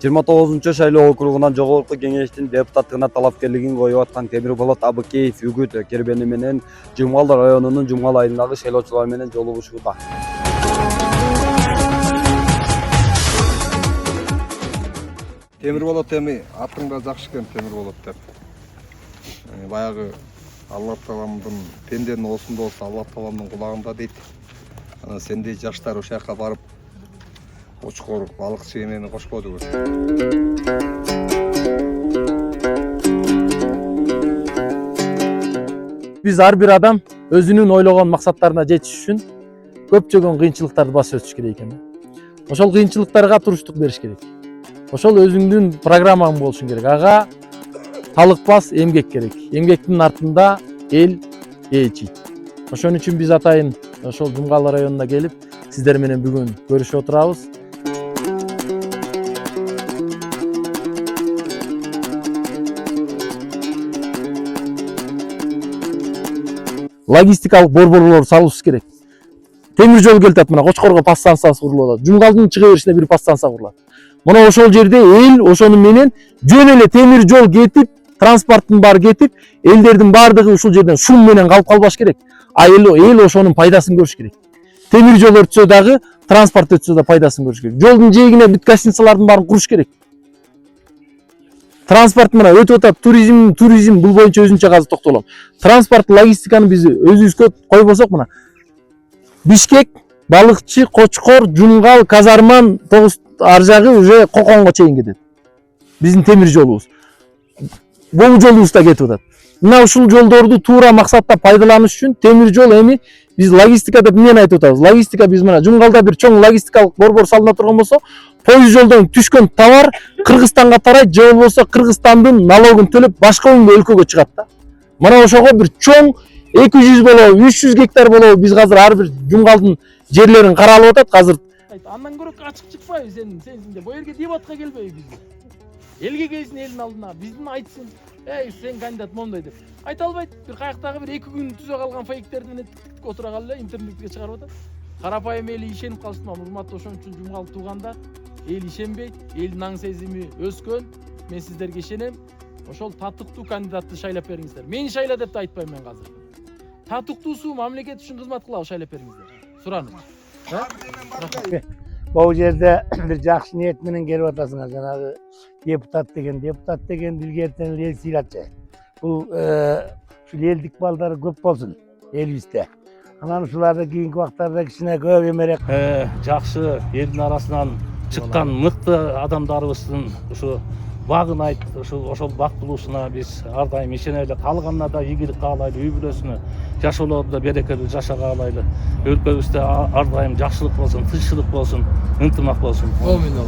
29 шайлоо округунан жогорку кеңештин депутаттыгына талапкерлигин коюп аткан Темир Болот Абыкеев Үгүт кербени менен Жумгал районунун Жумгал айылындагы шайлоочулар менен жолугушууда. Темир Болот эми атың да жакшы экен, Темир Болот деп. Баягы Алла Тааланын пенденин оосунда болсо Алла Тааланын кулагында дейт. Анан сендей жаштар ошол жака барып Очкор балыкчы эмени кошподубу? Биз ар бир адам өзүнүн ойлогон максаттарына жетиш үчүн көптөгөн кыйынчылыктарды басып өтүш керек экен. Ошол кыйынчылыктарга туруштук бериш керек. Ошол өзүңдүн программаң болушу керек. Ага талыкпас эмгек керек. Эмгектин артында эл ээлчийт. Ошон үчүн биз атайын ошол Жумгал районуна келип, сиздер менен бүгүн көрүшүп отурабыз. Логистикалык борборлор салуубуз керек. Темир жол келтет, мына Кочкорго подстанциясы курулат. Жумгалдын чыга беришине бир подстанция курулат. Мына ошол жерде эл ошону менен жөн эле темир жол кетип, транспорттун баары кетип, элдердин баардыгы ушул жерден шум менен калып калбаш керек. А эл ошонун пайдасын көрүш керек. Темир жол өтсө дагы, транспорт өтсө да пайдасын көрүш керек. Жолдун жээгине бүт гостиницалардын баарын куруш керек. Транспорт мына өтүп атат, туризм бул боюнча өзүнчө азыр токтолом. Транспорт, логистиканы биз өзүбүзгө койбосок, мына Бишкек, Балыкчы, Кочкор, Жумгал, Казарман, ар жагы уже Коконго чейин кетет. Биздин темир жолубуз. Бул жолубуз да кетип атат. Мына ушул жолдорду туура максатта пайдаланыш үчүн темир жол эми биз логистика деп эмнени айтып атабыз? Логистика биз мына Жумгалда бир чоң логистикалык борбор салына турган болсо, поезд жолдон түшкөн товар Кыргызстанга тарайт, же болбосо Кыргызстандын налогун төлөп башка өлкөгө чыгат да. Мына ошого бир чоң 200 болобу, 300 гектар болобу биз азыр ар бир Жумгалдын жерлерин каралып атат азыр. Андан көрөк ачык чыкпайбы сенде бу жерге дебатка келбейби биз? Элге келсин элдин алдына, биздин айтсын. Сен кандидат моундай деп. Айта албайт. Бир каяктагы бир 2 күн түзө калган фейктерди менен отура калып эле интернетке чыгарып атат. Карапайым эл ишенип калсын, урматтуу, ошон үчүн Жумгал тууганда эл ишенбейт, элдин аң сезими өскөн. Мен сиздерге ишенем. Ошол татыктуу кандидатты шайлап бериңиздер. Мени шайла деп да айтпайм мен азыр. Татыктуусу мамлекет үчүн кызмат кылабы шайлап бериңиздер. Сураным. Бул жерде бир жакшы ниет менен келип атасыңар. Жанагы депутат деген илгертен эл сыйлатчы. Бул ушул элдик балдары көп болсун элибизде. Анан ушуларды кийинки убактарда кичине көп эмерээк жакшы элдин арасынан чыккан мыкты адамдарыбыздын ушу багын айтып, ошол бактылуусуна биз ар дайым ишенели. Калганына да ийгилик каалайлы, үй бүлөсүнө жашоолордо берекелүү жаша каалайлы. Өлкөбүздө ар дайым жакшылык болсун, тынччылык болсун, ынтымак болсун.